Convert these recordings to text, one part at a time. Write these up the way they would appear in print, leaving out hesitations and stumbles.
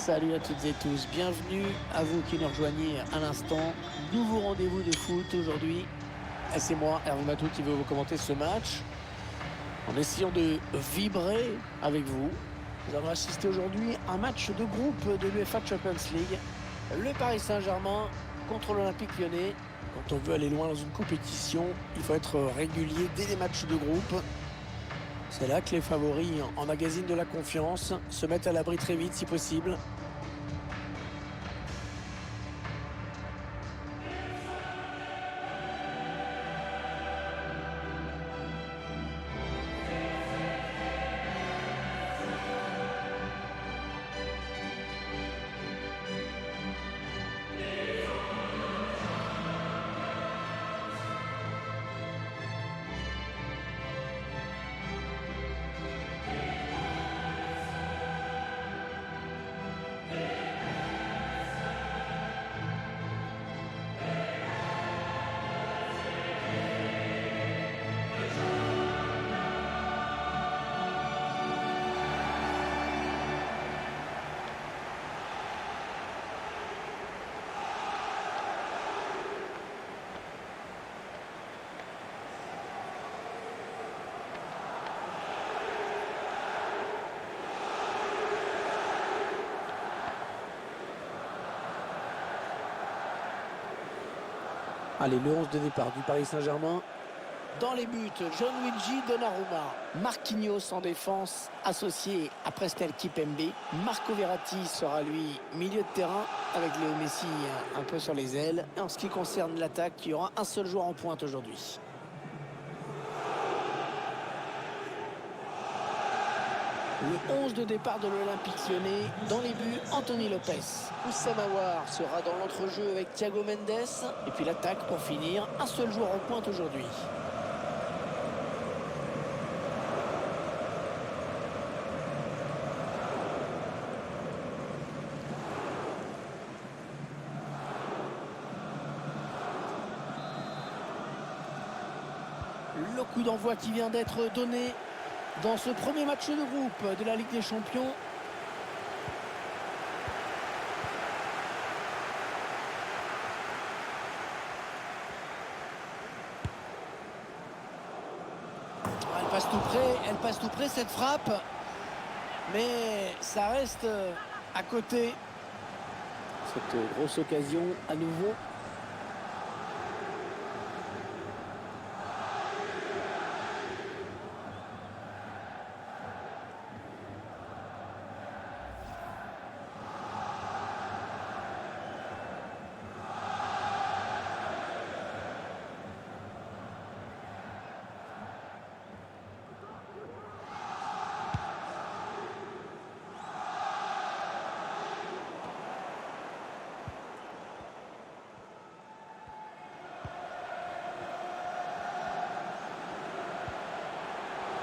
Salut à toutes et tous, bienvenue à vous qui nous rejoignez à l'instant. Nouveau rendez-vous de foot aujourd'hui. Et c'est moi, Hervé Matou, qui veut vous commenter ce match en essayant de vibrer avec vous. Nous allons assister aujourd'hui à un match de groupe de l'UEFA Champions League. Le Paris Saint-Germain contre l'Olympique Lyonnais. Quand on veut aller loin dans une compétition, il faut être régulier dès les matchs de groupe. C'est là que les favoris emmagasinent de la confiance, se mettent à l'abri très vite si possible. Allez, le 11 de départ du Paris Saint-Germain. Dans les buts, Gianluigi Donnarumma, Marquinhos en défense, associé à Prestel Kipembe. Marco Verratti sera lui milieu de terrain avec Léo Messi un peu sur les ailes. Et en ce qui concerne l'attaque, il y aura un seul joueur en pointe aujourd'hui. Le 11 de départ de l'Olympique Lyonnais. Dans les buts, Anthony Lopez. Oussama Aouar sera dans l'entrejeu avec Thiago Mendes. Et puis l'attaque pour finir. Un seul joueur en pointe aujourd'hui. Le coup d'envoi qui vient d'être donné dans ce premier match de groupe de la Ligue des Champions. Elle passe tout près cette frappe. Mais ça reste à côté. Cette grosse occasion à nouveau.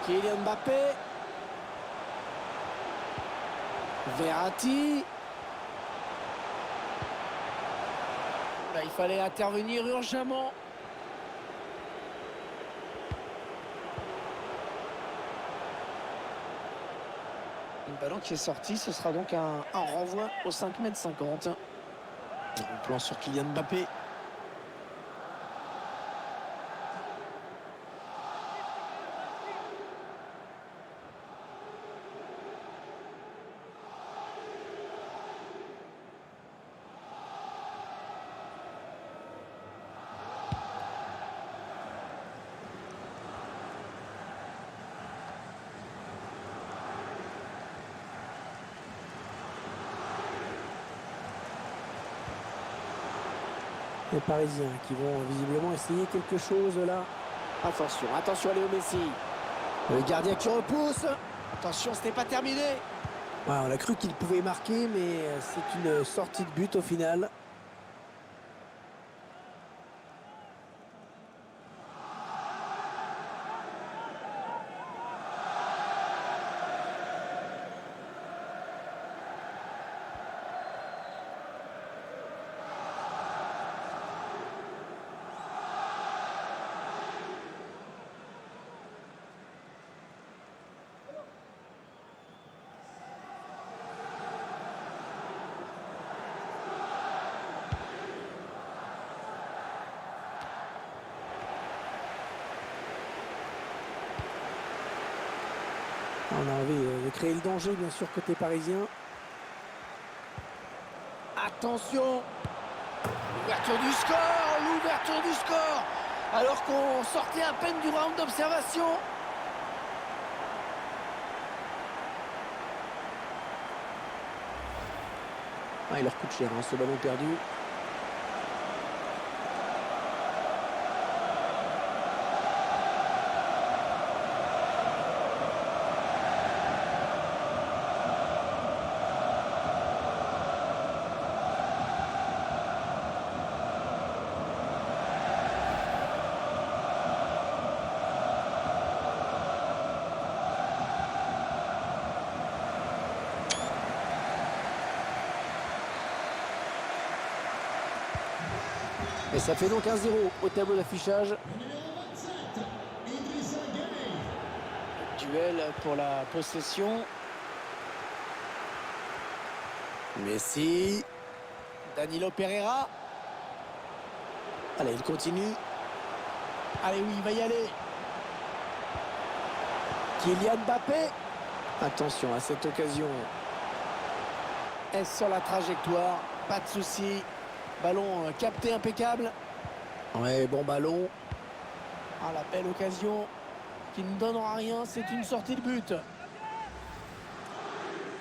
Kylian Mbappé. Verratti. Là, il fallait intervenir urgemment. Le ballon qui est sorti, ce sera donc un renvoi au 5,50 m. Un plan sur Kylian Mbappé. Les Parisiens qui vont visiblement essayer quelque chose là. Attention, attention à Léo Messi. Le gardien qui repousse. Attention, ce n'est pas terminé. Ouais, on a cru qu'il pouvait marquer, mais c'est une sortie de but au final. On a envie de créer le danger, bien sûr, côté parisien. Attention! L'ouverture du score! Alors qu'on sortait à peine du round d'observation. Ah, il leur coûte cher, hein, ce ballon perdu. Et ça fait donc 1-0 au tableau d'affichage. Duel pour la possession. Messi. Danilo Pereira. Allez, il continue. Allez, oui, il va y aller. Kylian Mbappé. Attention à cette occasion. Est-ce sur la trajectoire? Pas de souci. Ballon capté impeccable. Ouais, bon ballon. Ah, la belle occasion qui ne donnera rien, c'est une sortie de but.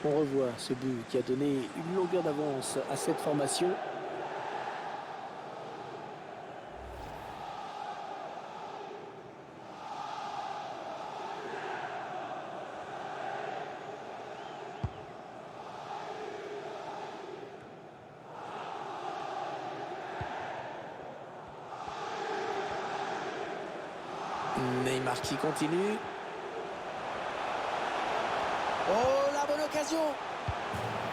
On revoit ce but qui a donné une longueur d'avance à cette formation. Neymar qui continue. Oh, la bonne occasion.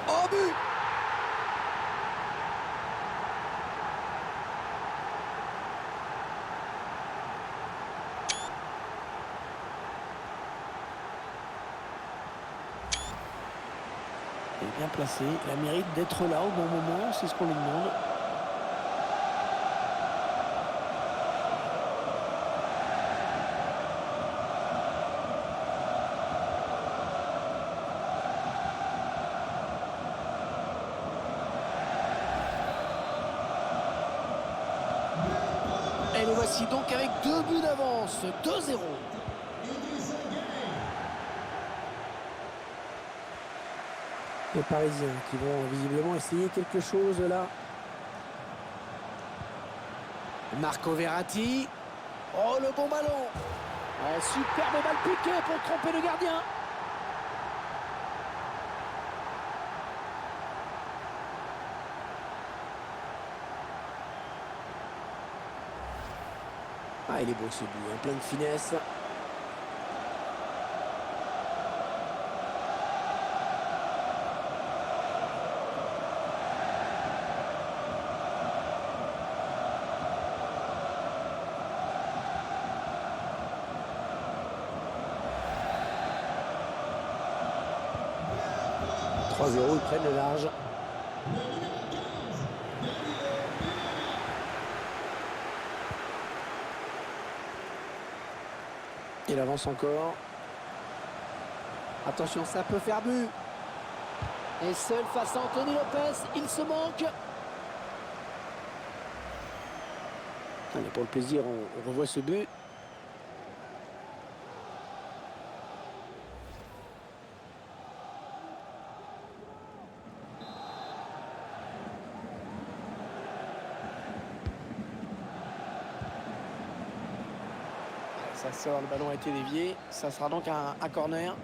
Oh, but. Il est bien placé. Il a mérite d'être là au bon moment. C'est ce qu'on lui demande. Et les voici donc avec 2 buts d'avance, 2-0. Les Parisiens qui vont visiblement essayer quelque chose là. Marco Verratti. Oh, le bon ballon. Ouais, superbe balle piquée pour tromper le gardien. Ah, il est beau ce but, hein, plein de finesse. « 3-0, ils prennent le large. Il avance encore. Attention, ça peut faire but. Et seul face à Anthony Lopez, il se manque. Allez, pour le plaisir, on revoit ce but. Ça sort, le ballon a été dévié. Ça sera donc un corner.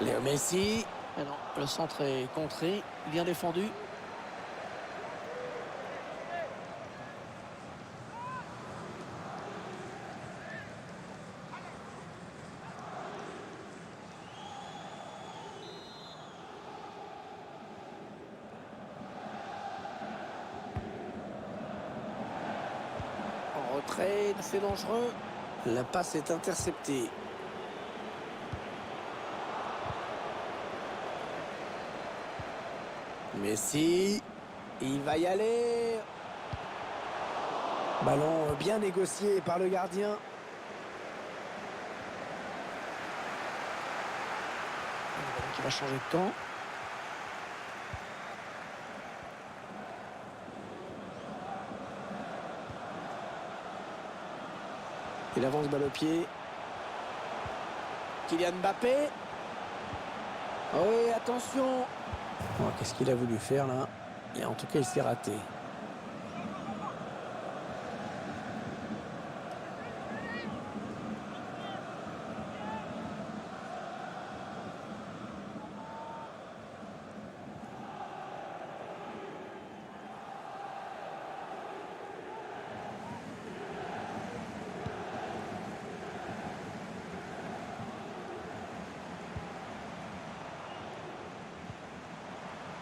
Léo Messi. Ah non, le centre est contré, bien défendu. Très assez dangereux. La passe est interceptée. Messi, il va y aller. Ballon bien négocié par le gardien. Le ballon qui va changer de camp. Il avance balle au pied. Kylian Mbappé. Oui, attention. Oh, qu'est-ce qu'il a voulu faire là? Et en tout cas, il s'est raté.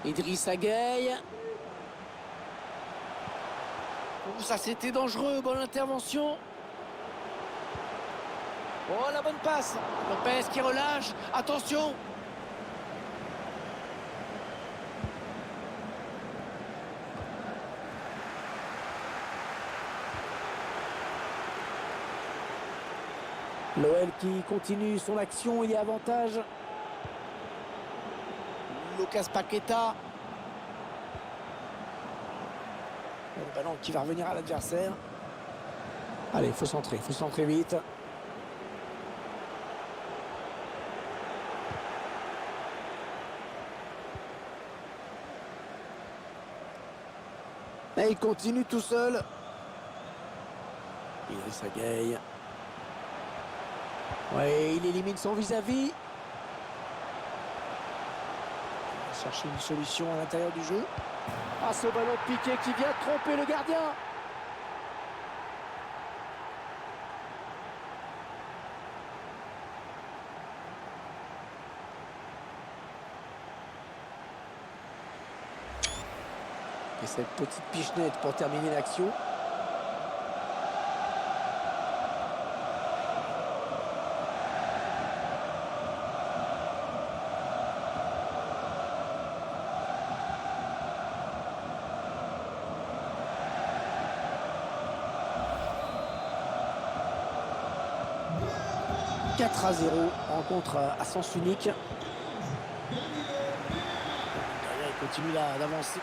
Idrissa Gueye. Oh, ça c'était dangereux, bonne intervention. Oh, la bonne passe. Lopez qui relâche, attention. L'OL qui continue son action, il y a avantage. Lucas Paqueta. Le ballon qui va revenir à l'adversaire. Allez, il faut centrer vite. Et il continue tout seul. Idrissa Gueye. Ouais, il élimine son vis-à-vis. Chercher une solution à l'intérieur du jeu. Ah, ce ballon piqué qui vient tromper le gardien. Et cette petite pichenette pour terminer l'action. « 4-0, rencontre à sens unique. Il continue d'avancer.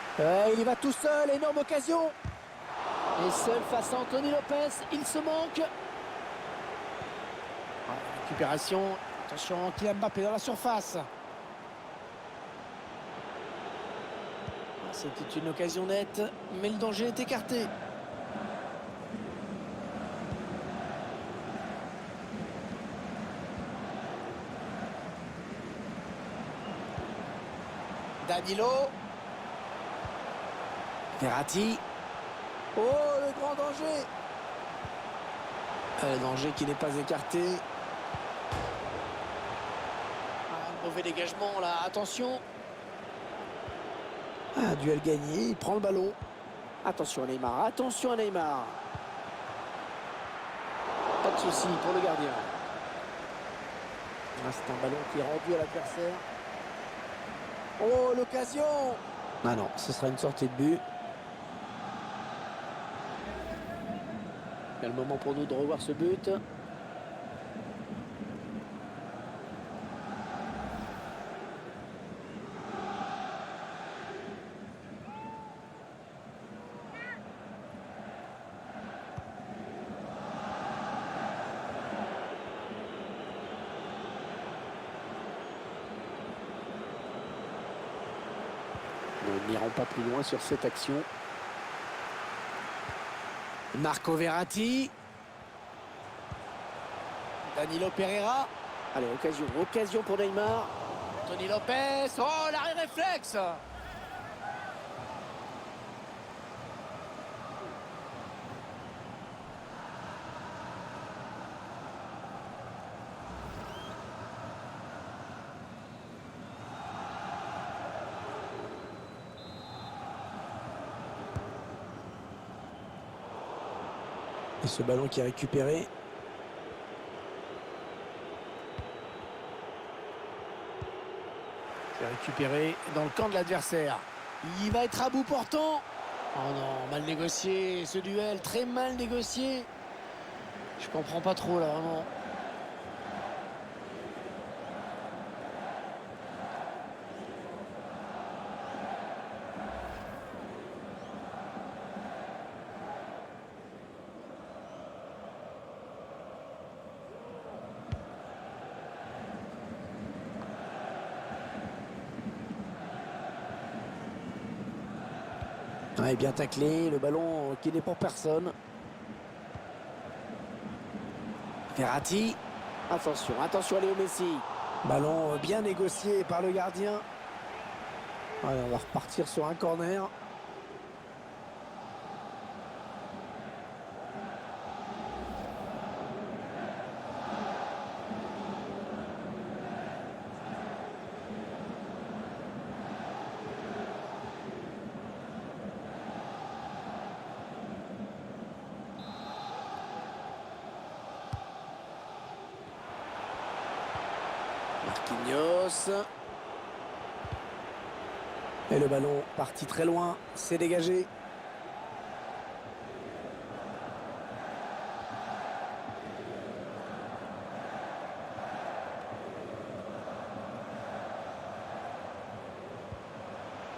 Il y va tout seul, énorme occasion. Et seul face à Anthony Lopez, il se manque. Récupération, attention, Kylian Mbappé dans la surface. C'était une occasion nette, mais le danger est écarté. Danilo. Verratti. Oh, le grand danger. Le danger qui n'est pas écarté. Un mauvais dégagement là, attention. Un duel gagné, il prend le ballon. Attention à Neymar, attention à Neymar. Pas de souci pour le gardien. C'est un ballon qui est rendu à l'adversaire. Oh, l'occasion! Ah non, ce sera une sortie de but. C'est le moment pour nous de revoir ce but. Nous n'irons pas plus loin sur cette action. Marco Verratti. Danilo Pereira. Allez, occasion pour Neymar. Tony Lopez. Oh, l'arrêt réflexe. Et ce ballon qui est récupéré. C'est récupéré dans le camp de l'adversaire. Il va être à bout portant. Oh non, mal négocié ce duel, très mal négocié. Je comprends pas trop là, vraiment. Ouais, bien taclé, le ballon qui n'est pour personne. Verratti. Attention, attention à Léo Messi. Ballon bien négocié par le gardien. Allez, on va repartir sur un corner. Marquinhos. Et le ballon parti très loin, c'est dégagé.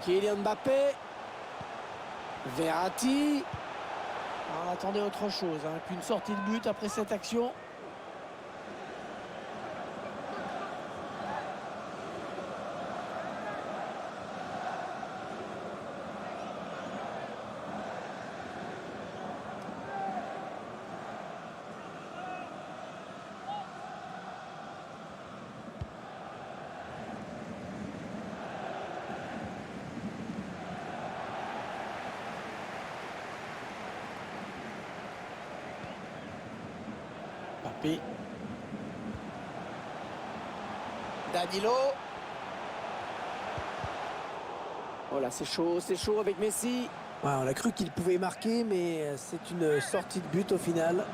Kylian Mbappé. Verratti. On attendait autre chose qu'une sortie de but après cette action. Mbappé. Danilo. Oh là, c'est chaud avec Messi. Ouais, on a cru qu'il pouvait marquer, mais c'est une sortie de but au final.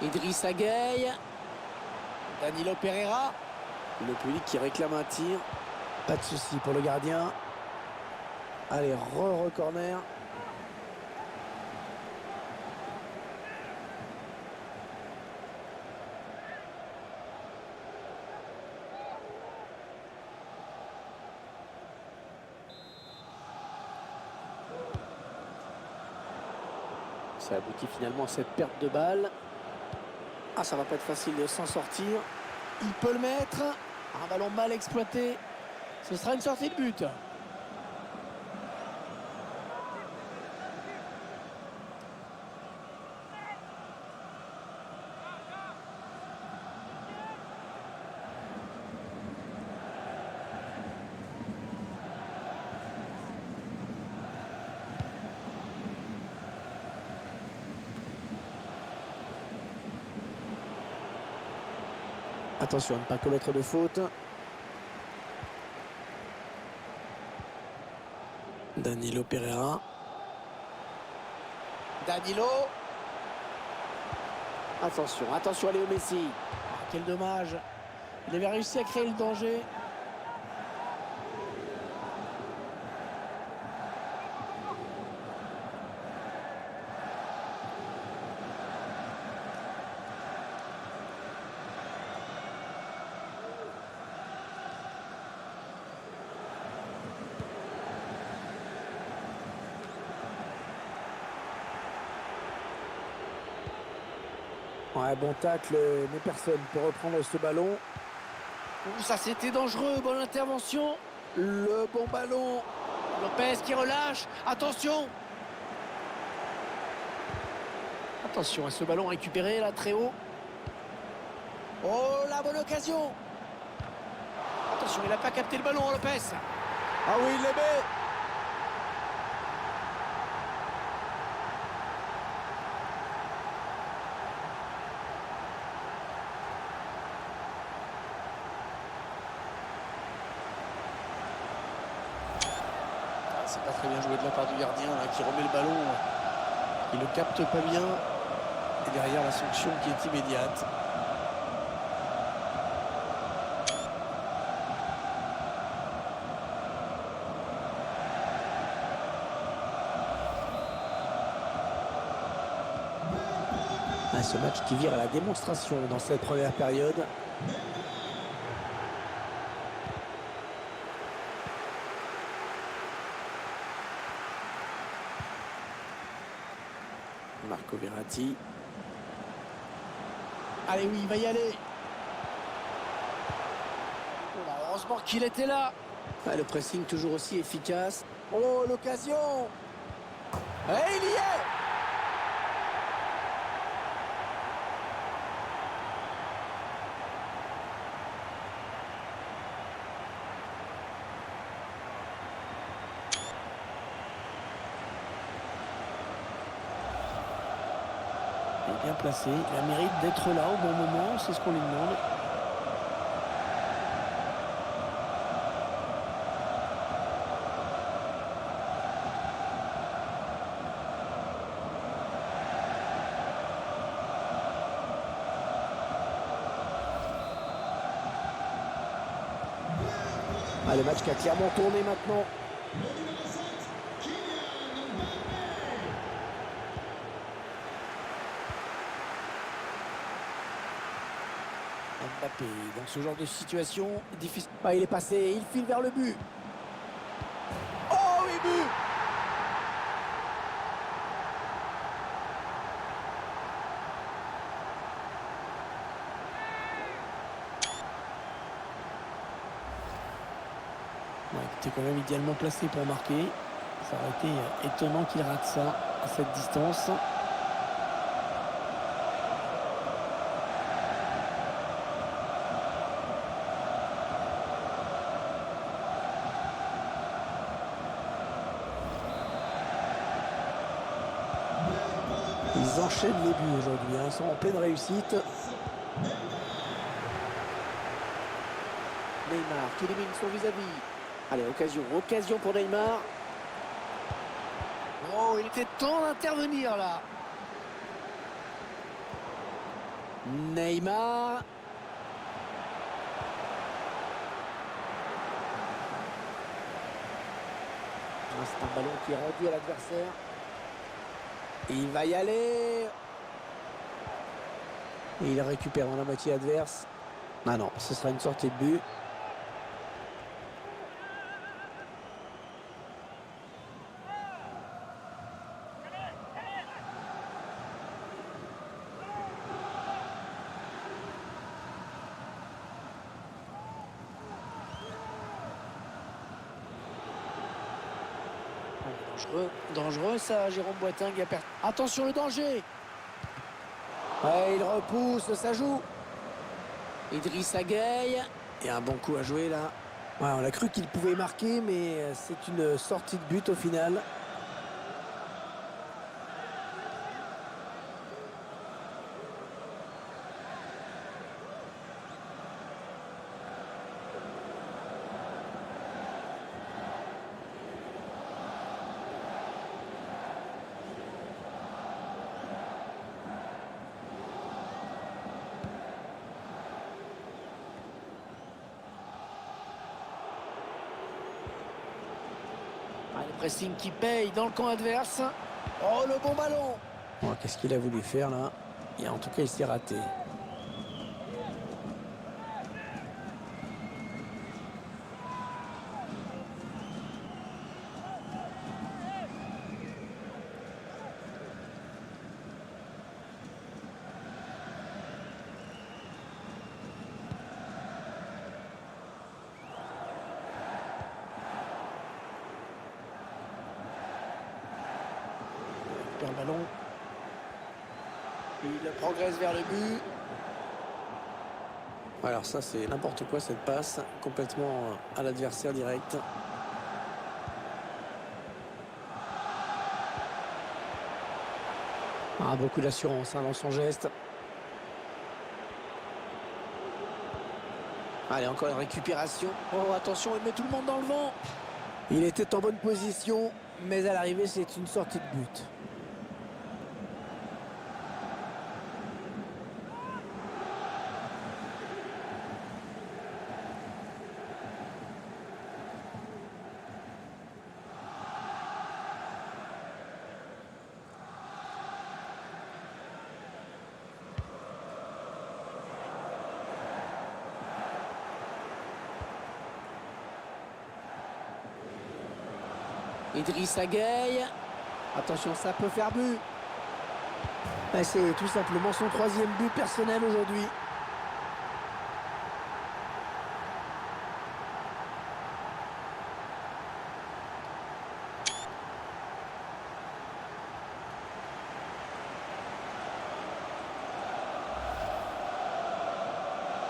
Idrissa Gueye. Danilo Pereira. Le public qui réclame un tir. Pas de souci pour le gardien. Allez, re-corner. Ça aboutit finalement à cette perte de balle. Ah, ça va pas être facile de s'en sortir. Il peut le mettre. Un ballon mal exploité. Ce sera une sortie de but. Attention à ne pas commettre de faute. Danilo Pereira. Danilo. Attention à Léo Messi. Ah, quel dommage. Il avait réussi à créer le danger. Ouais, bon tacle, mais personne peut reprendre ce ballon. Ouh, ça c'était dangereux, bonne intervention. Le bon ballon. Lopez qui relâche. Attention. Attention à ce ballon récupéré là très haut. Oh, la bonne occasion. Attention, il n'a pas capté le ballon, Lopez. Ah oui, il le met. C'est pas très bien joué de la part du gardien là, qui remet le ballon. Il ne capte pas bien. Et derrière la sanction qui est immédiate. Ah, ce match qui vire à la démonstration dans cette première période. Marco Verratti. Allez, oui, il va y aller. Oh là, heureusement qu'il était là. Ah, le pressing toujours aussi efficace. Oh, l'occasion. Et il y est. Il est bien placé. Il a mérite d'être là au bon moment. C'est ce qu'on lui demande. Ah, le match qui a clairement tourné maintenant. Mbappé, dans ce genre de situation, difficile. Ah, il est passé, il file vers le but. Oh, oui, but! Ouais, il était quand même idéalement placé pour marquer. Ça aurait été étonnant qu'il rate ça à cette distance. Ils enchaînent les buts aujourd'hui, hein. Ils sont en pleine réussite. Neymar qui élimine son vis-à-vis. Allez, occasion pour Neymar. Oh, il était temps d'intervenir là. Neymar. C'est un ballon qui est rendu à l'adversaire. Il va y aller. Et il récupère dans la moitié adverse. Ah non, ce sera une sortie de but. Dangereux ça, Jérôme Boateng. Attention le danger. Ouais, il repousse, ça joue. Idrissa Gueye. Et un bon coup à jouer là. Ouais, on a cru qu'il pouvait marquer, mais c'est une sortie de but au final. Ah, le pressing qui paye dans le camp adverse. Oh, le bon ballon. Oh, qu'est-ce qu'il a voulu faire là? Et en tout cas, il s'est raté. Il perd le ballon. Il progresse vers le but. Alors ça, c'est n'importe quoi cette passe, complètement à l'adversaire direct. Ah, beaucoup d'assurance dans son geste. Allez, encore une récupération. Oh, attention, il met tout le monde dans le vent. Il était en bonne position, mais à l'arrivée, c'est une sortie de but. Idrissa Gueye. Attention, ça peut faire but. C'est tout simplement son 3e but personnel aujourd'hui.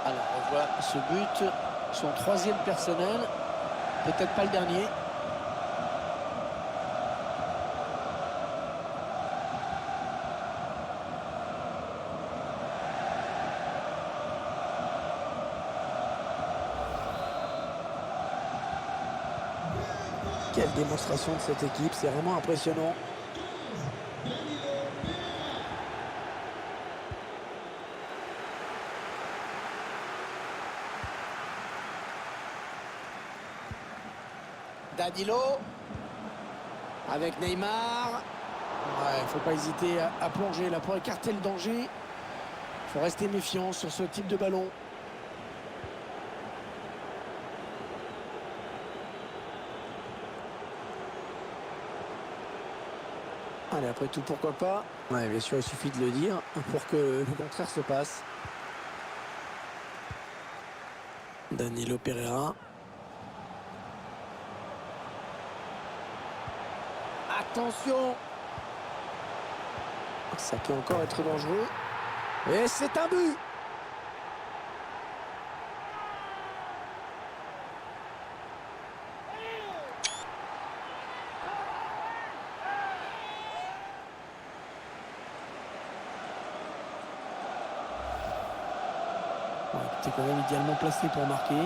Alors, on voit ce but, son 3e personnel. Peut-être pas le dernier. Quelle démonstration de cette équipe, c'est vraiment impressionnant. Danilo avec Neymar. Ouais, faut pas hésiter à plonger là pour écarter le danger. Faut rester méfiant sur ce type de ballon. Allez, après tout, pourquoi pas? Ouais, bien sûr, il suffit de le dire pour que le contraire se passe. Danilo Pereira. Attention! Ça peut encore être dangereux. Et c'est un but! C'est quand même idéalement placé pour marquer.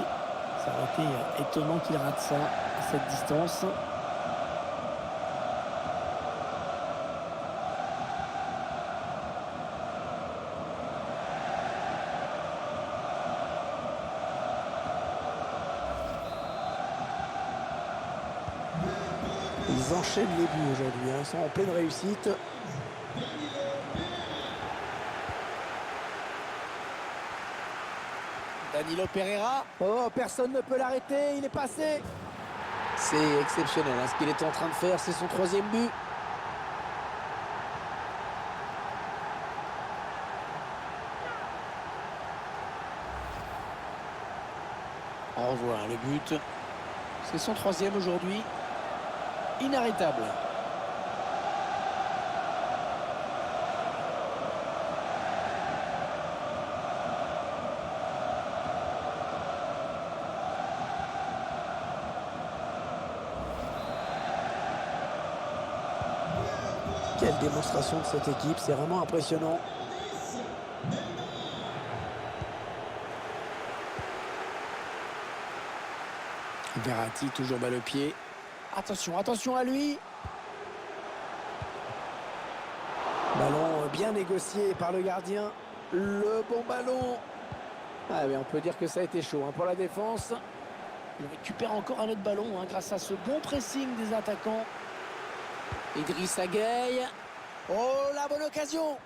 Ça aurait été étonnant qu'il rate ça à cette distance. Ils enchaînent les buts aujourd'hui, ils sont en pleine réussite. Danilo Pereira. Oh, personne ne peut l'arrêter, il est passé. C'est exceptionnel ce qu'il est en train de faire, c'est son 3e but. On revoit le but. C'est son 3e aujourd'hui. Inarrêtable. Quelle démonstration de cette équipe, c'est vraiment impressionnant. Verratti toujours bas le pied. Attention, attention à lui. Ballon bien négocié par le gardien. Le bon ballon. Ah, mais on peut dire que ça a été chaud pour la défense. Il récupère encore un autre ballon grâce à ce bon pressing des attaquants. Idrissa Gueye. Oh, la bonne occasion.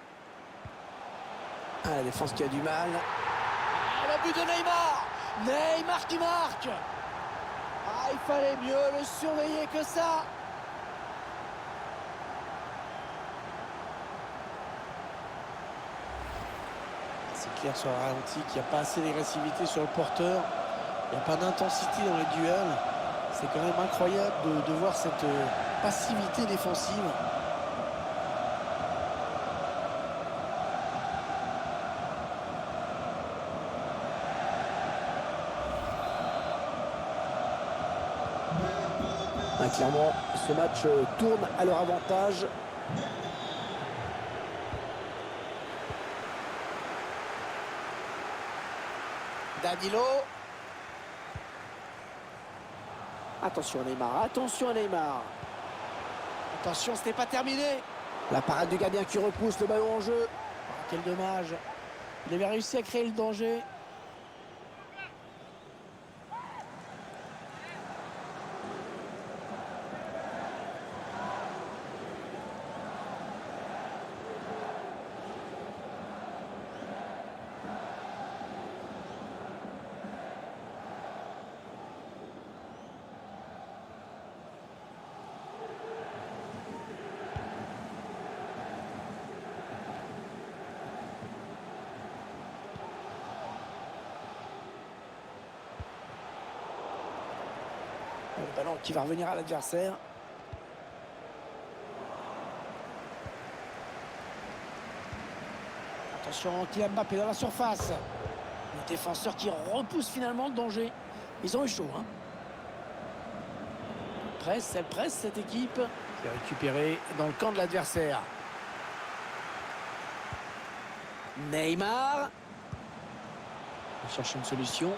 Ah, la défense qui a du mal. Ah, le but de Neymar. Neymar qui marque. Ah, il fallait mieux le surveiller que ça. C'est clair sur le ralenti qu'il n'y a pas assez d'agressivité sur le porteur. Il n'y a pas d'intensité dans les duels. C'est quand même incroyable de voir cette passivité défensive. Clairement, ce match tourne à leur avantage. Danilo. Attention Neymar, attention Neymar. Attention, ce n'est pas terminé. La parade du gardien qui repousse le ballon en jeu. Oh, quel dommage. Il avait réussi à créer le danger. Le ballon qui va revenir à l'adversaire. Attention, Kylian Mbappé dans la surface. Le défenseur qui repousse finalement le danger. Ils ont eu chaud, hein. Elle presse cette équipe. C'est récupéré dans le camp de l'adversaire. Neymar. Il cherche une solution.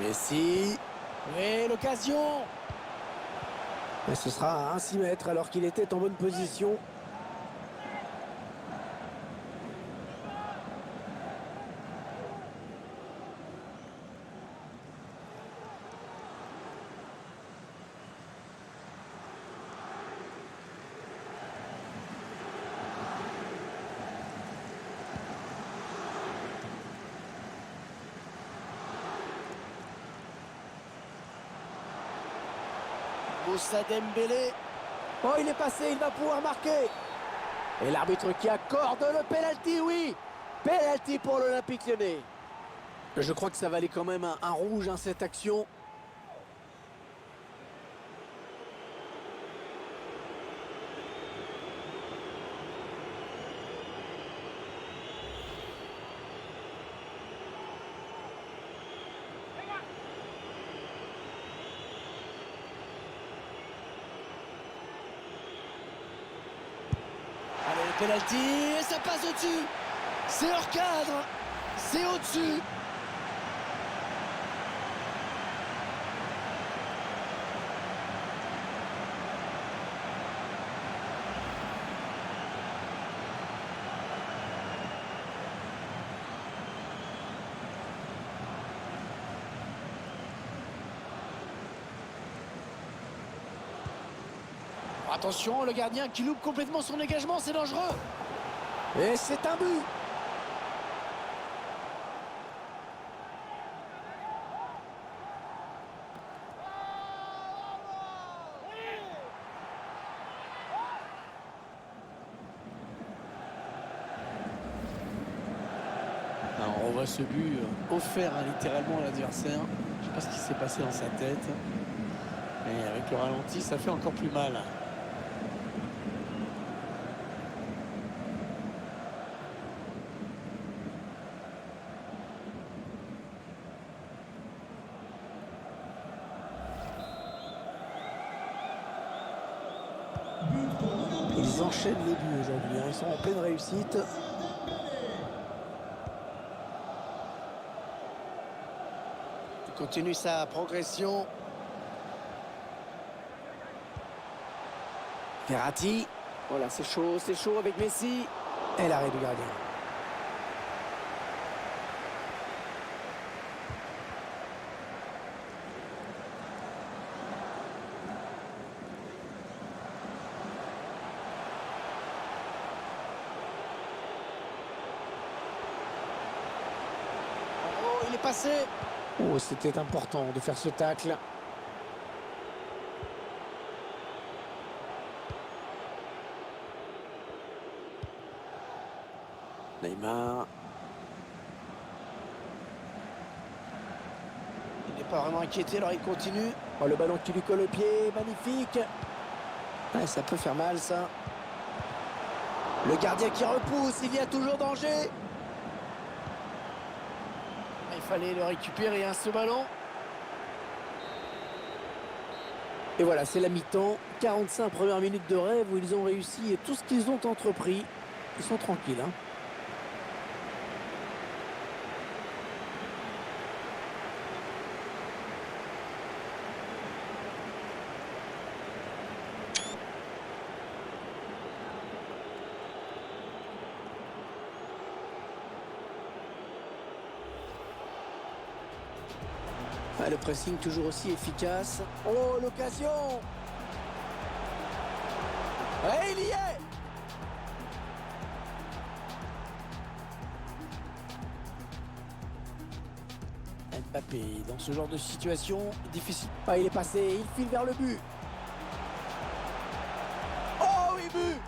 Messi. Oui, l'occasion. Mais ce sera à 6 mètres alors qu'il était en bonne position. Moussa Dembélé. Oh, il est passé, il va pouvoir marquer. Et l'arbitre qui accorde le penalty, oui. Penalty pour l'Olympique Lyonnais. Je crois que ça valait quand même un rouge, hein, cette action. Allez, le penalty, et ça passe au-dessus. C'est hors cadre, c'est au-dessus. Attention, le gardien qui loupe complètement son dégagement, c'est dangereux. Et c'est un but. Alors, on voit ce but offert littéralement à l'adversaire. Je ne sais pas ce qui s'est passé dans sa tête. Et avec le ralenti, ça fait encore plus mal. Ils enchaînent les buts aujourd'hui, hein. Ils sont en pleine réussite. Il continue sa progression. Verratti. Voilà, c'est chaud avec Messi. Et l'arrêt du gardien. Oh, il est passé. Oh, c'était important de faire ce tacle. Neymar. Il n'est pas vraiment inquiété, alors il continue. Oh, le ballon qui lui colle au pied, magnifique. Ouais, ça peut faire mal, ça. Le gardien qui repousse, il y a toujours danger. Il fallait le récupérer, hein, ce ballon. Et voilà, c'est la mi-temps. 45 premières minutes de rêve où ils ont réussi et tout ce qu'ils ont entrepris, ils sont tranquilles, hein. Ah, le pressing toujours aussi efficace. Oh, l'occasion! Et il y est! Mbappé, dans ce genre de situation, difficile. Ah, il est passé, il file vers le but. Oh, oui, but!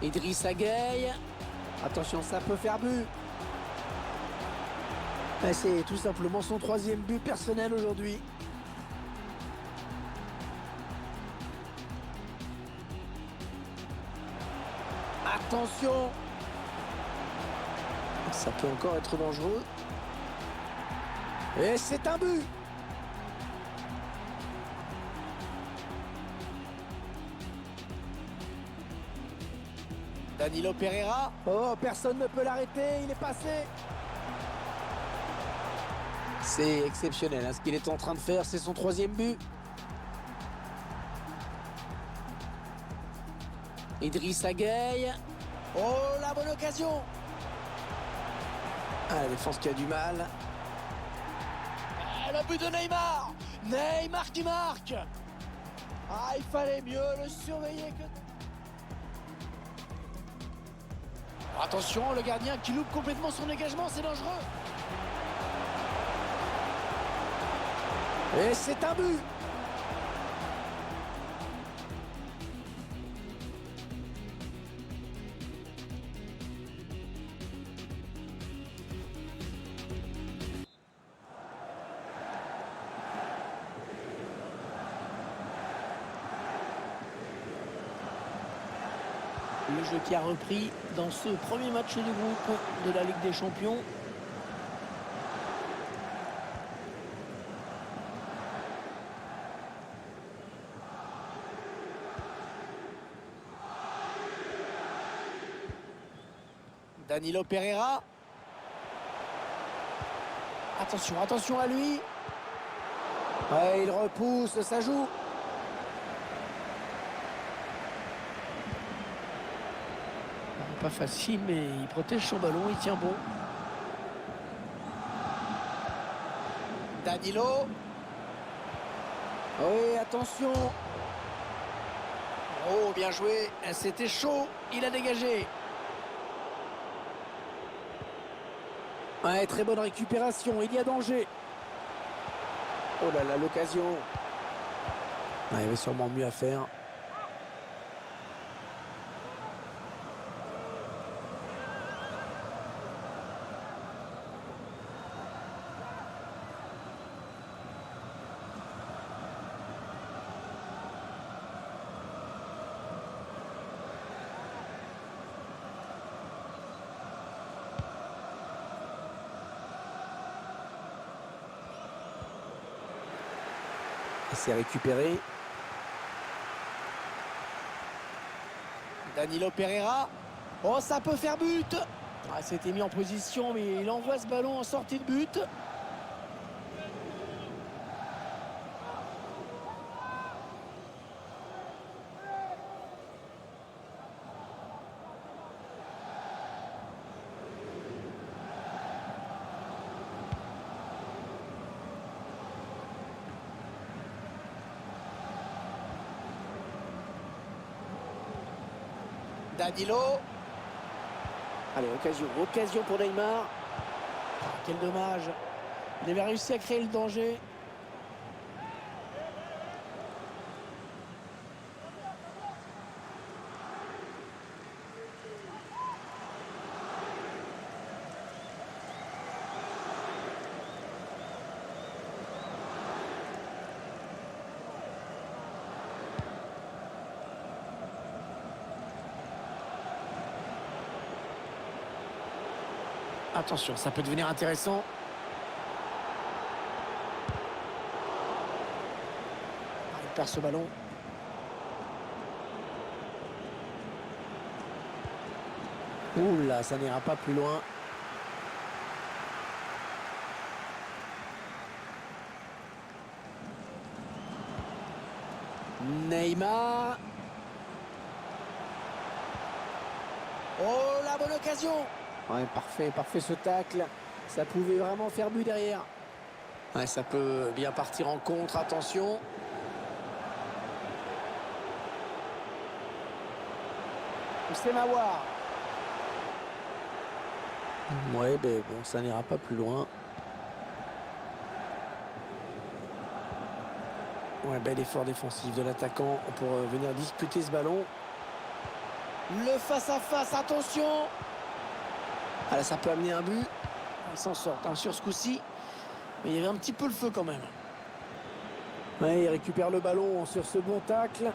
Idrissa Gueye. Attention, ça peut faire but. Ah, c'est tout simplement son 3e but personnel aujourd'hui. Attention! Ça peut encore être dangereux. Et c'est un but! Danilo Pereira. Oh, personne ne peut l'arrêter, il est passé. C'est exceptionnel, hein, ce qu'il est en train de faire, c'est son 3e but. Idrissa Gueye. Oh, la bonne occasion. Ah, la défense qui a du mal. Ah, le but de Neymar. Neymar qui marque. Ah, il fallait mieux le surveiller que... Attention, le gardien qui loupe complètement son dégagement, c'est dangereux. Et c'est un but. Le jeu qui a repris dans ce premier match du groupe de la Ligue des Champions. Danilo Pereira. Attention, attention à lui. Ouais, il repousse, ça joue. Pas facile, mais il protège son ballon, il tient bon. Danilo. Oui, attention. Oh, bien joué. C'était chaud, il a dégagé. Ouais, très bonne récupération, il y a danger. Oh là là, l'occasion. Ouais, il y avait sûrement mieux à faire. C'est récupéré. Danilo Pereira. Oh, ça peut faire but. Ah, c'était mis en position, mais il envoie ce ballon en sortie de but. Danilo. Allez, occasion pour Neymar. Ah, quel dommage. Il avait réussi à créer le danger. Attention, ça peut devenir intéressant. Il perd ce ballon. Ouh là, ça n'ira pas plus loin. Neymar. Oh, la bonne occasion. Ouais, parfait ce tacle. Ça pouvait vraiment faire but derrière. Ouais, ça peut bien partir en contre, attention. C'est Mawar. Ouais, ben bon, ça n'ira pas plus loin. Ouais, bel effort défensif de l'attaquant pour venir disputer ce ballon. Le face-à-face, attention. Ah là, ça peut amener un but. Ils s'en sortent hein, sur ce coup-ci. Mais il y avait un petit peu le feu quand même. Ouais, il récupère le ballon sur ce bon tacle.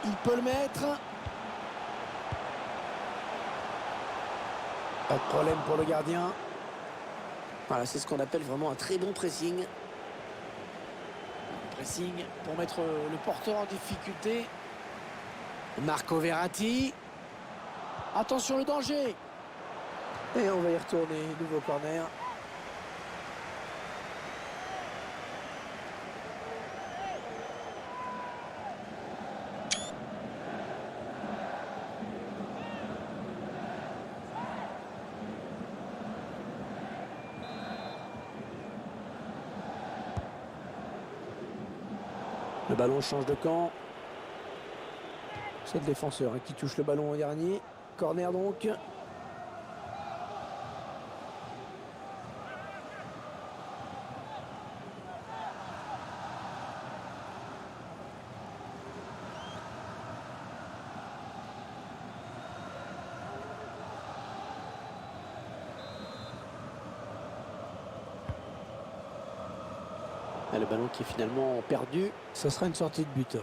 Il peut le mettre. Pas de problème pour le gardien. Voilà, c'est ce qu'on appelle vraiment un très bon pressing. Pressing pour mettre le porteur en difficulté. Marco Verratti. Attention le danger. Et on va y retourner. Nouveau corner. Le ballon change de camp. C'est le défenseur qui touche le ballon au dernier. Corner donc. Et le ballon qui est finalement perdu. Ce sera une sortie de but.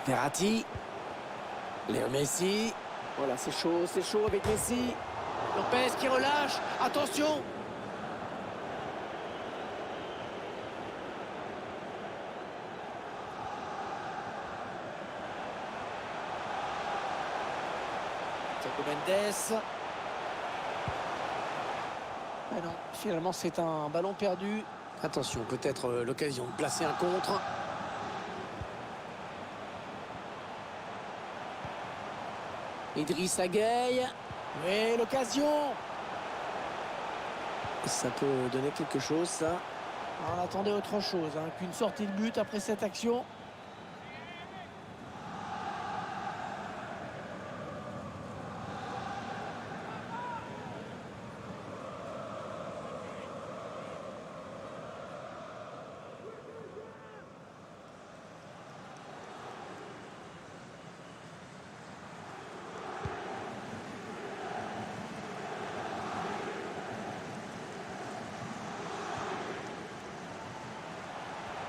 Verratti. Léo Messi. Voilà, c'est chaud avec Messi. Lopez qui relâche. Attention. Thiago Mendes. Mais non, finalement c'est un ballon perdu. Attention, peut-être l'occasion de placer un contre. Idrissa Gueye. Et l'occasion. Ça peut donner quelque chose, ça. On attendait autre chose qu'une sortie de but après cette action.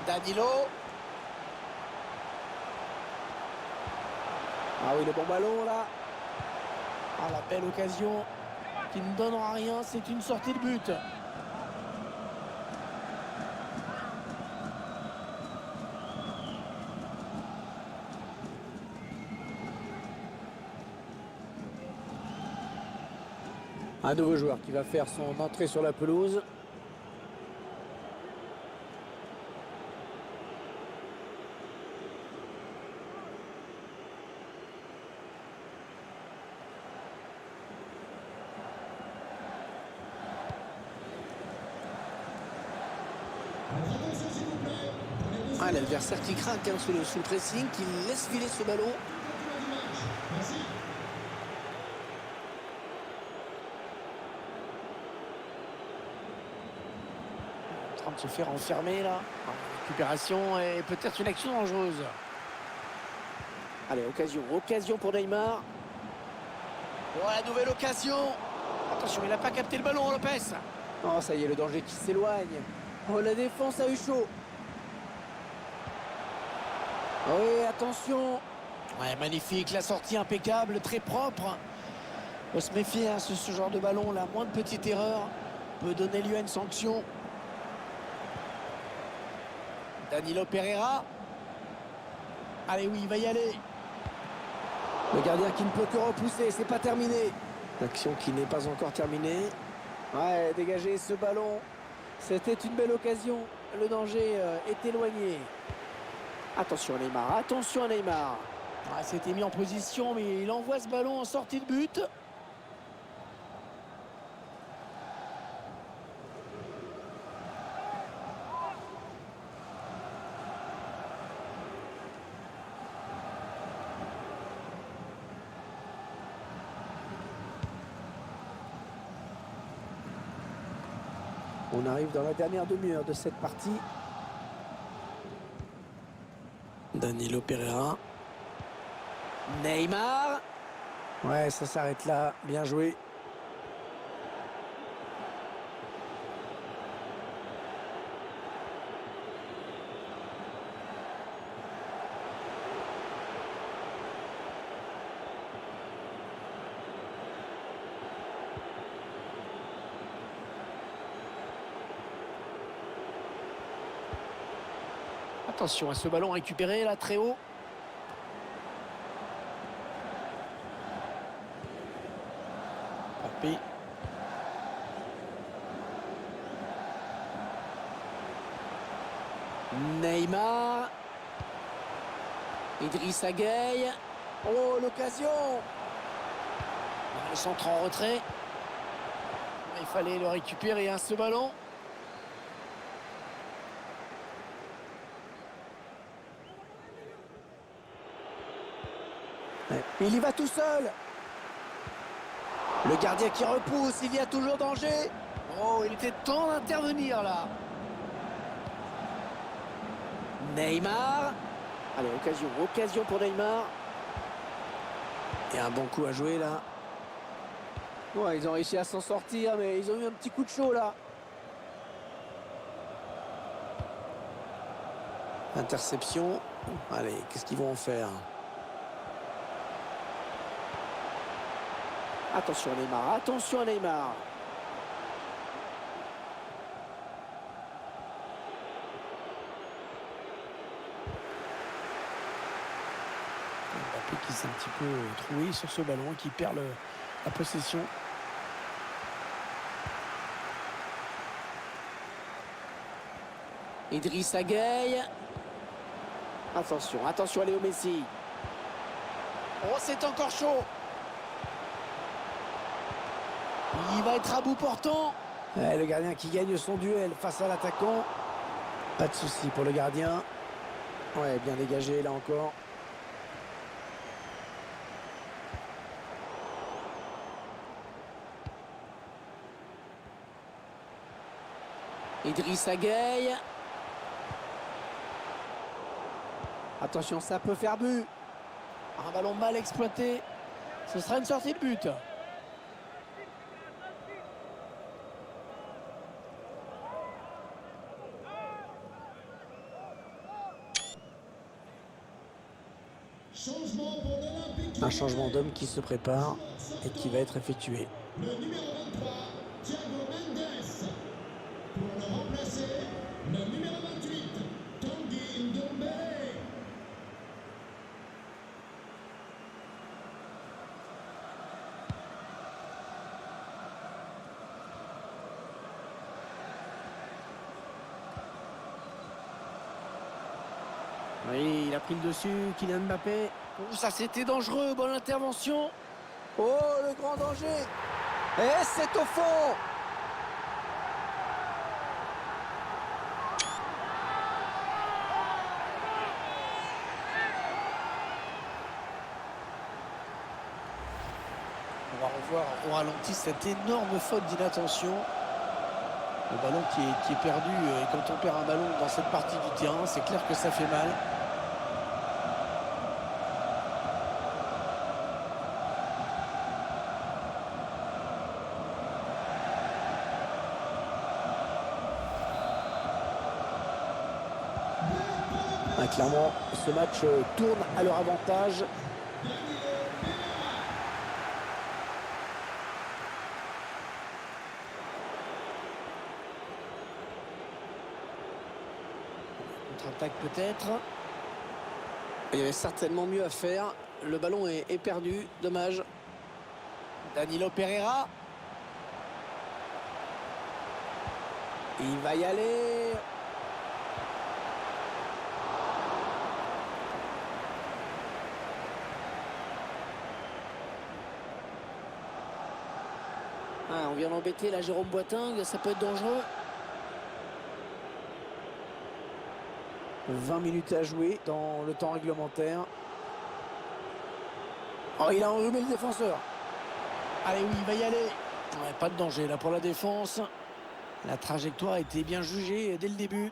Danilo. Ah oui, le bon ballon là. Ah, la belle occasion qui ne donnera rien, c'est une sortie de but. Un nouveau joueur qui va faire son entrée sur la pelouse. Ah, l'adversaire qui craque sous le pressing, qui laisse filer ce ballon. se faire enfermer là. Récupération et peut-être une action dangereuse. Allez, occasion pour Neymar. Oh, la nouvelle occasion. Attention, il n'a pas capté le ballon, Lopez. Oh, ça y est, le danger qui s'éloigne. Oh, la défense a eu chaud. Oui, attention. Ouais, magnifique, la sortie impeccable, très propre. Faut se méfier, hein, ce genre de ballon, la moindre petite erreur peut donner lieu à une sanction. Danilo Pereira. Allez, oui, il va y aller. Le gardien qui ne peut que repousser, c'est pas terminé. L'action qui n'est pas encore terminée. Ouais, dégager ce ballon. C'était une belle occasion. Le danger est éloigné. Attention à Neymar, attention à Neymar. Ah, c'était mis en position, mais il envoie ce ballon en sortie de but. On arrive dans la dernière demi-heure de cette partie. Danilo Pereira. Neymar. Ouais, ça s'arrête là. Bien joué. Attention à ce ballon récupéré là très haut. Mbappé. Neymar. Idrissa Gueye. Oh, l'occasion. Le centre en retrait. Il fallait le récupérer, hein, ce ballon. Il y va tout seul. Le gardien qui repousse, il y a toujours danger. Oh, il était temps d'intervenir là. Neymar. Allez, occasion pour Neymar. Et un bon coup à jouer là. Ouais, ils ont réussi à s'en sortir, mais ils ont eu un petit coup de chaud là. Interception. Allez, qu'est-ce qu'ils vont en faire? Attention à Neymar, attention à Neymar. Mbappé qui s'est un petit peu troué sur ce ballon, qui perd la possession. Idrissa Gueye. Attention à Léo Messi. Oh, c'est encore chaud. Il va être à bout portant. Ouais, le gardien qui gagne son duel face à l'attaquant. Pas de souci pour le gardien. Ouais, bien dégagé là encore. Idrissa Gueye. Attention, ça peut faire but. Un ballon mal exploité. Ce sera une sortie de but. Un changement d'homme qui se prépare et qui va être effectué. Le numéro 23, Thiago Mendes. Pour le remplacer, le numéro 28, Tanguy Ndombele. Oui, il a pris le dessus, Kylian Mbappé. Oh, ça c'était dangereux, bonne intervention. Oh, le grand danger. Et c'est au fond. On va revoir au ralenti cette énorme faute d'inattention. Le ballon qui est perdu. Et quand on perd un ballon dans cette partie du terrain, c'est clair que ça fait mal. Clairement, ce match tourne à leur avantage. Contre-attaque peut-être. Il y avait certainement mieux à faire. Le ballon est perdu. Dommage. Danilo Pereira. Il va y aller. Ah, on vient d'embêter la Jérôme Boateng, ça peut être dangereux. 20 minutes à jouer dans le temps réglementaire. Oh, il a enrhumé le défenseur. Allez, oui, il va y aller. Ouais, pas de danger là pour la défense. La trajectoire a été bien jugée dès le début.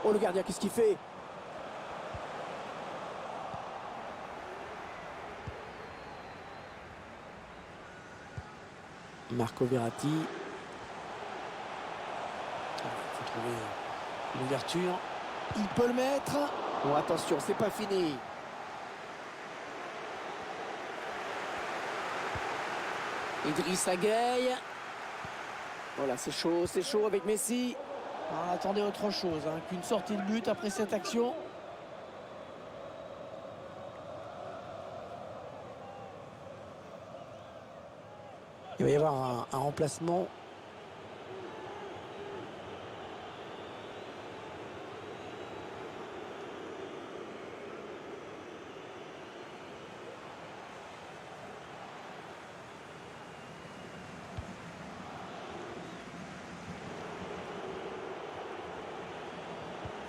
Oh, le gardien, qu'est-ce qu'il fait? Marco Verratti. Il faut trouver une ouverture. Il peut le mettre. Bon, attention, c'est pas fini. Idrissa Gueye. Voilà, c'est chaud avec Messi. Ah, attendez autre chose qu'une sortie de but après cette action. Il va y avoir un remplacement.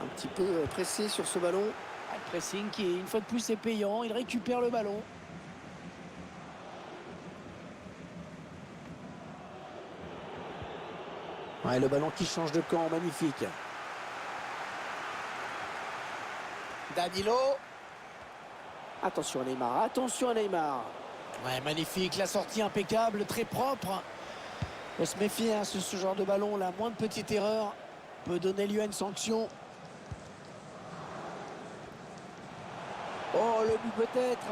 Un petit peu pressé sur ce ballon. Le pressing qui, une fois de plus, est payant. Il récupère le ballon. Ouais, le ballon qui change de camp, magnifique. Danilo. Attention à Neymar, attention à Neymar. Ouais, magnifique, la sortie impeccable, très propre. Il faut se méfier sur ce genre de ballon, la moindre petite erreur peut donner lieu à une sanction. Oh, le but peut-être.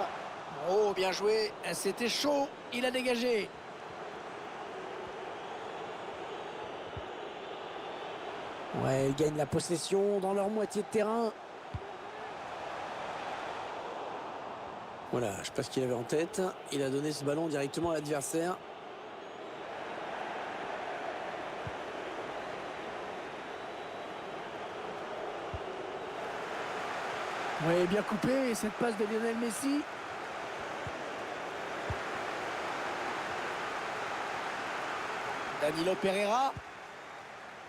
Oh, bien joué, c'était chaud, il a dégagé. Ouais, ils gagnent la possession dans leur moitié de terrain. Voilà, je sais pas ce qu'il avait en tête. Il a donné ce ballon directement à l'adversaire. Oui, bien coupé, cette passe de Lionel Messi. Danilo Pereira.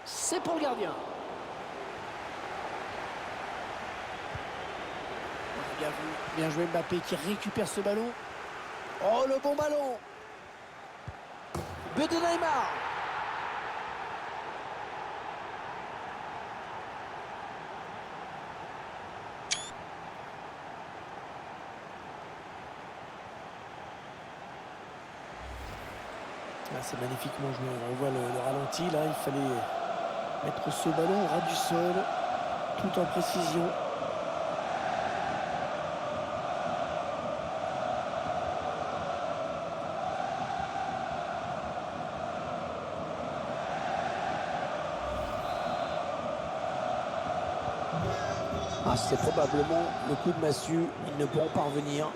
C'est pour le gardien. Bien vu. Bien joué Mbappé qui récupère ce ballon. Oh, le bon ballon. But de Neymar. Ah, c'est magnifiquement joué. On voit le ralenti. Là, il fallait mettre ce ballon au ras du sol, tout en précision. Ah, c'est probablement le coup de massue. Ils ne pourront pas revenir.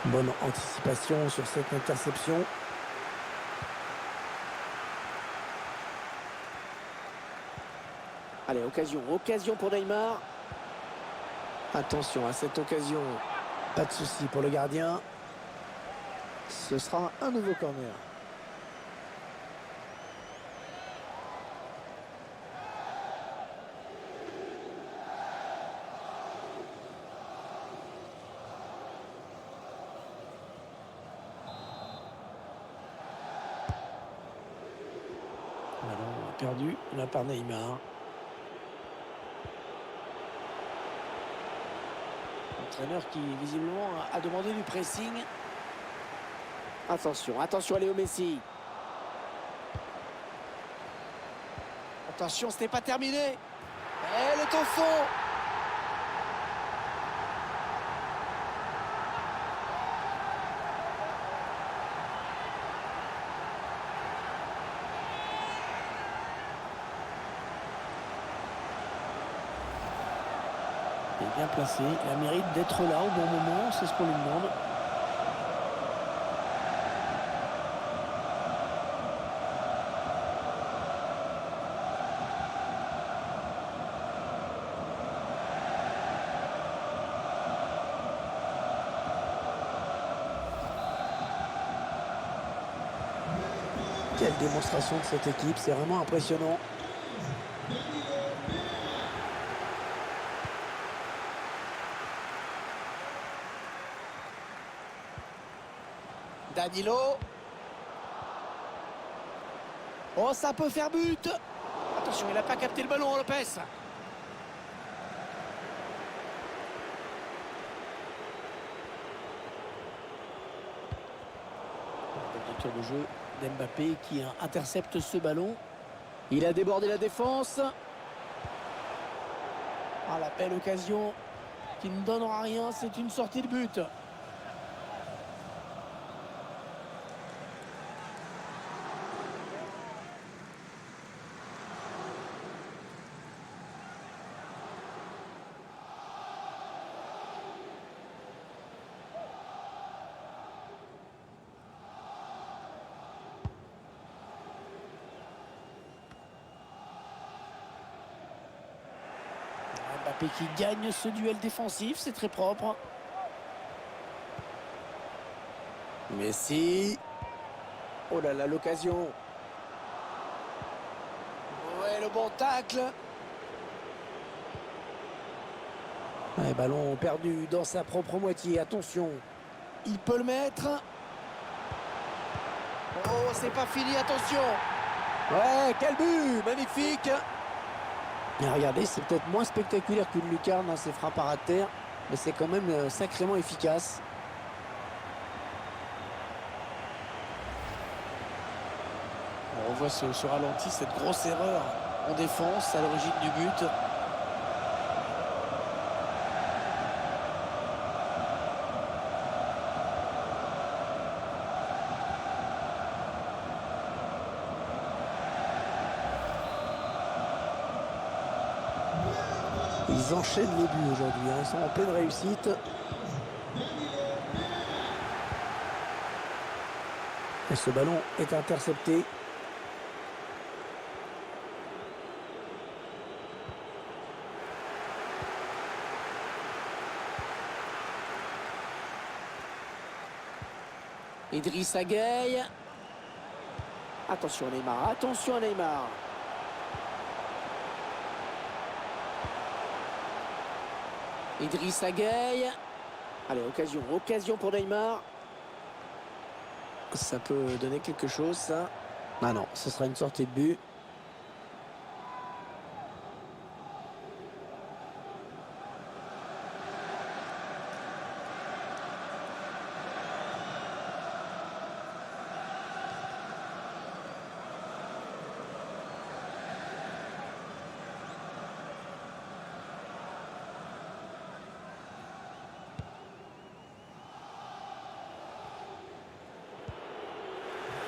Bonne anticipation sur cette interception. Allez, occasion pour Neymar. Attention à cette occasion. Pas de souci pour le gardien. Ce sera un nouveau corner. perdu de la part de Neymar. L'entraîneur qui visiblement a demandé du pressing. Attention, attention à Léo Messi. Attention, ce n'est pas terminé. Elle est au fond. Il est bien placé. Il a mérite d'être là au bon moment. C'est ce qu'on lui demande. Quelle démonstration de cette équipe, c'est vraiment impressionnant. Danilo. Oh, ça peut faire but. Attention, il n'a pas capté le ballon, Lopez. Le tour de jeu d'Mbappé qui intercepte ce ballon. Il a débordé la défense. Ah, la belle occasion qui ne donnera rien, c'est une sortie de but. Mbappé qui gagne ce duel défensif, c'est très propre. Messi. Oh là là, l'occasion. Ouais, le bon tacle. Ouais, ballon perdu dans sa propre moitié, attention. Il peut le mettre. Oh, c'est pas fini, attention. Ouais, quel but, magnifique. Et regardez, c'est peut-être moins spectaculaire qu'une lucarne dans ses frappes à ras de terre, mais c'est quand même sacrément efficace. On revoit ce ralenti, cette grosse erreur en défense à l'origine du but. Ils enchaînent les buts aujourd'hui, hein. Ils sont en pleine réussite. Et ce ballon est intercepté. Idrissa Gueye. Attention à Neymar, attention à Neymar. Idrissa Gueye. Allez, occasion pour Neymar. Ça peut donner quelque chose, ça. Ah non, ce sera une sortie de but.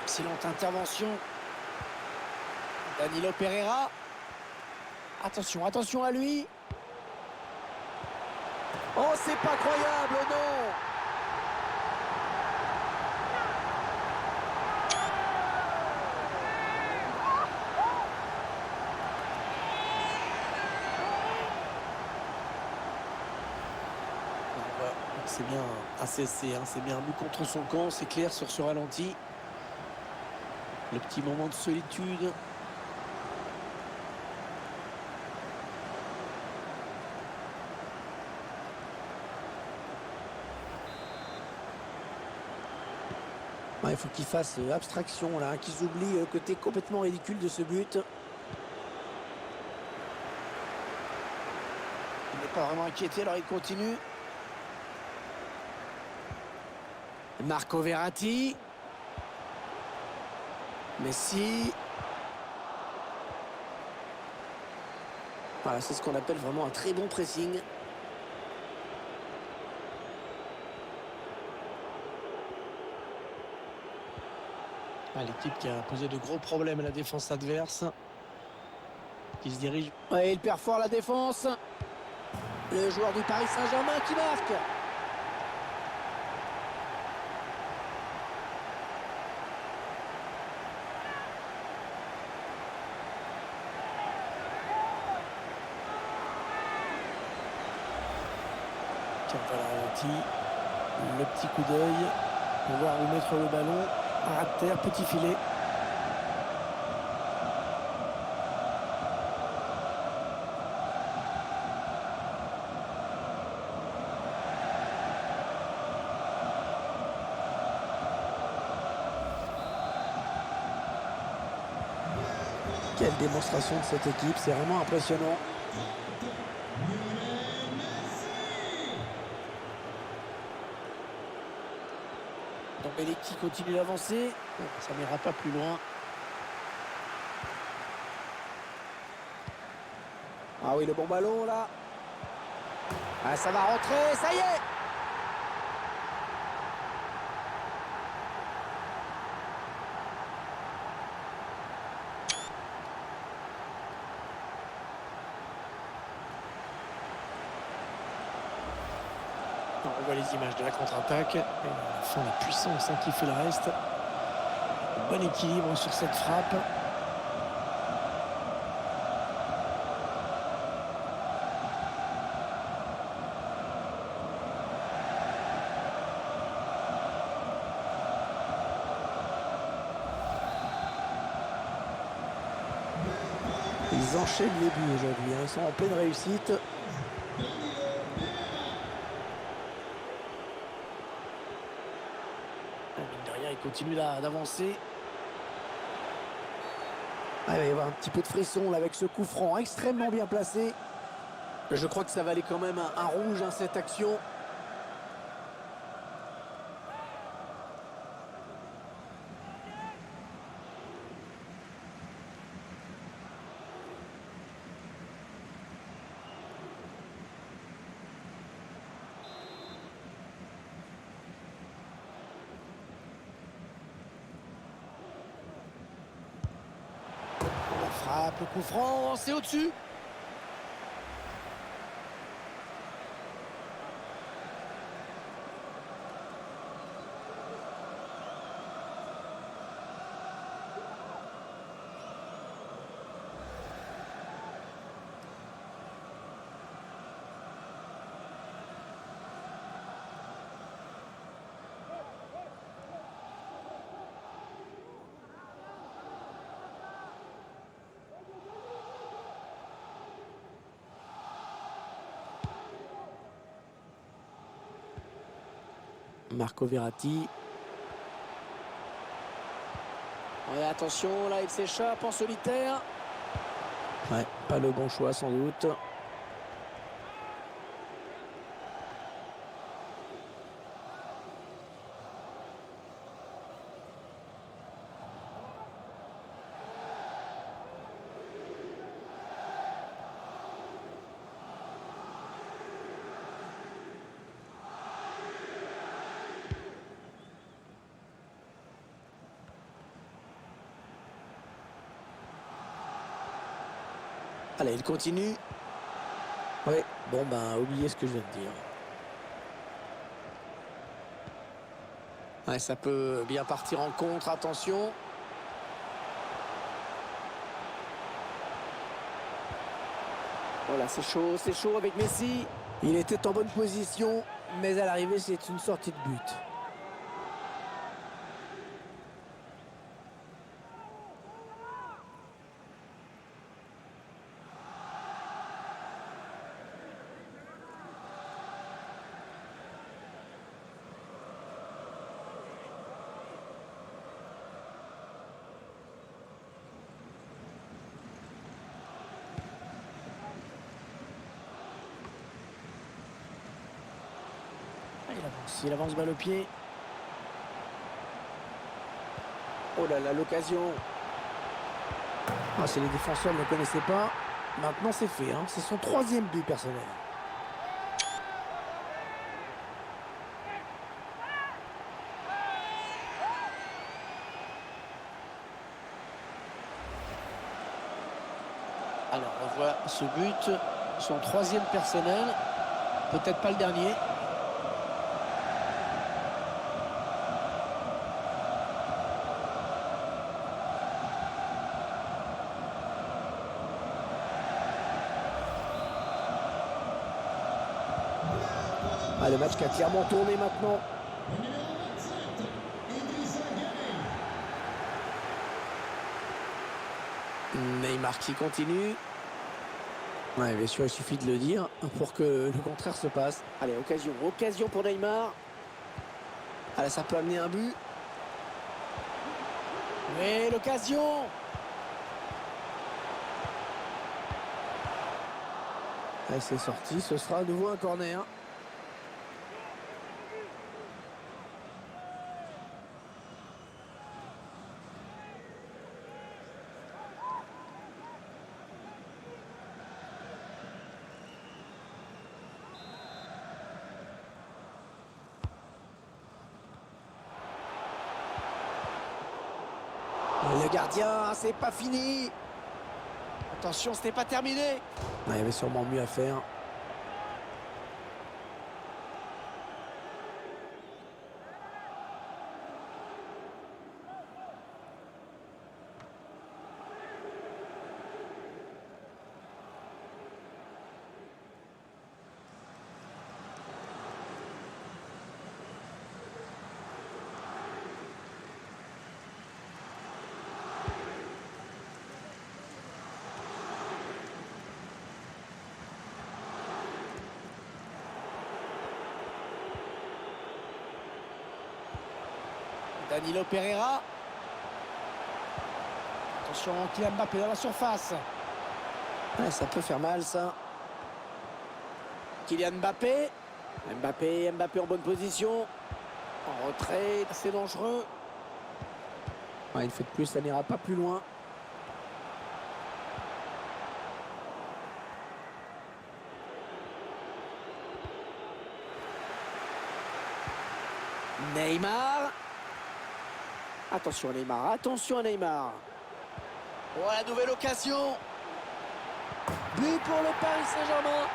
Excellente intervention. Danilo Pereira. Attention, attention à lui. Oh, c'est pas croyable, oh non. C'est bien un CSC, hein. C'est bien un but contre son camp, c'est clair sur ce ralenti. Le petit moment de solitude. Ouais, il faut qu'ils fassent abstraction là, qu'ils oublient le côté complètement ridicule de ce but. n'est pas vraiment inquiété, alors il continue. Marco Verratti. Messi. Voilà, c'est ce qu'on appelle vraiment un très bon pressing. Ah, l'équipe qui a posé de gros problèmes à la défense adverse. Qui se dirige. Ouais, il perd fort la défense. Le joueur du Paris Saint-Germain qui marque. Tiens, voilà, ralenti. Le petit coup d'œil pour voir où mettre le ballon. À terre, petit filet. Quelle démonstration de cette équipe, c'est vraiment impressionnant. Dembélé qui continue d'avancer. Ça n'ira pas plus loin. Ah oui, le bon ballon là. Ah, ça va rentrer, ça y est. On voit les images de la contre-attaque. À fond, la puissance qui fait le reste. Bon équilibre sur cette frappe. Ils enchaînent les buts aujourd'hui. Ils sont en pleine réussite. Mine de rien, il continue d'avancer. Ah, il va y avoir un petit peu de frisson là, avec ce coup franc extrêmement bien placé. Je crois que ça valait quand même un rouge, cette action. La frappe, le coup franc, c'est au-dessus. Marco Verratti. Ouais, attention, là il s'échappe en solitaire. Ouais, pas le bon choix sans doute. Allez, il continue. Ouais, bon ben, oubliez ce que je viens de dire. Ouais, ça peut bien partir en contre, attention. Voilà, c'est chaud avec Messi. Il était en bonne position, mais à l'arrivée, c'est une sortie de but. Il avance balle au pied. Oh là là, l'occasion. Ah, si les défenseurs ne le connaissaient pas, maintenant c'est fait. Hein. C'est son 3e but personnel. Alors, on voit ce but, son 3e personnel. Peut-être pas le dernier. Ah, le match qui a clairement tourné maintenant. Le numéro 27, Idrissa Gueye. Neymar qui continue. Ouais, bien sûr, il suffit de le dire pour que le contraire se passe. Allez, occasion pour Neymar. Allez, ça peut amener un but. Mais l'occasion. Allez, c'est sorti, ce sera à nouveau un corner. Le gardien, c'est pas fini. Attention, ce n'est pas terminé. Il y avait sûrement mieux à faire. Danilo Pereira. Attention, Kylian Mbappé dans la surface. Ouais, ça peut faire mal, ça. Kylian Mbappé. Mbappé en bonne position. En retrait, c'est dangereux. Ouais, une fois de plus, ça n'ira pas plus loin. Neymar. Attention à Neymar. Oh, la nouvelle occasion. But pour le Paris Saint-Germain.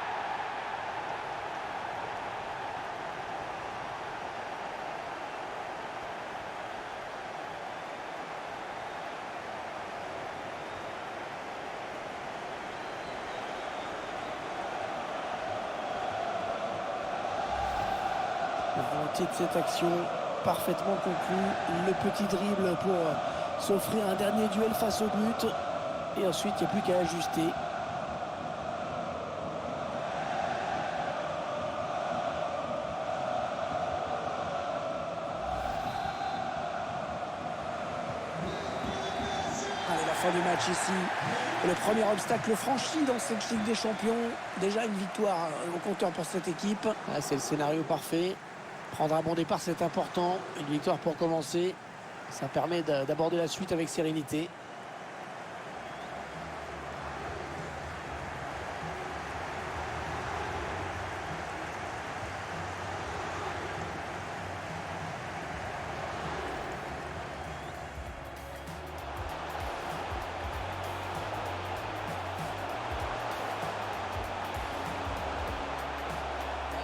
La volonté de cette action parfaitement conclue. Le petit dribble pour s'offrir un dernier duel face au but. Et ensuite, il n'y a plus qu'à ajuster. Allez, la fin du match ici. Le premier obstacle franchi dans cette Ligue des Champions. Déjà une victoire au compteur pour cette équipe. Ah, c'est le scénario parfait. Prendre un bon départ, c'est important. Une victoire pour commencer. Ça permet d'aborder la suite avec sérénité.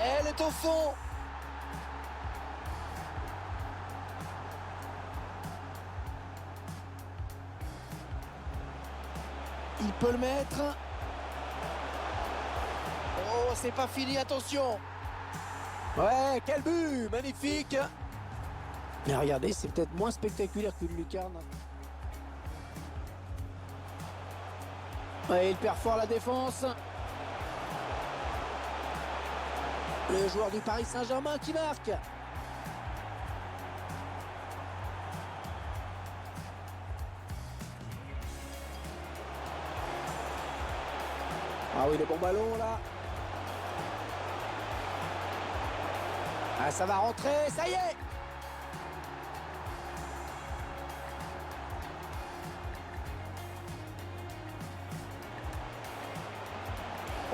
Elle est au fond. Il peut le mettre. Oh, c'est pas fini, attention. Ouais, quel but, magnifique. Mais regardez, c'est peut-être moins spectaculaire qu'une lucarne. Ouais, il perd fort la défense. Le joueur du Paris Saint-Germain qui marque. Ah oui, le bon ballon là. Ah, ça va rentrer, ça y est!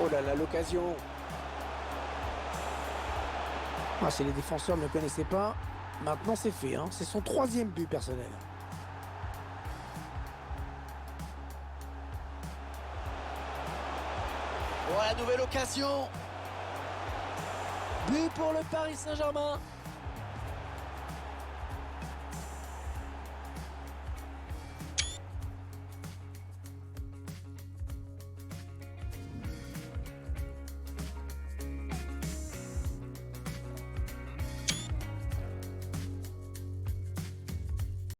Oh là là, l'occasion! Ah, si les défenseurs ne le connaissaient pas, maintenant c'est fait, hein. C'est son 3e but personnel. Oh, la nouvelle occasion! But pour le Paris Saint-Germain.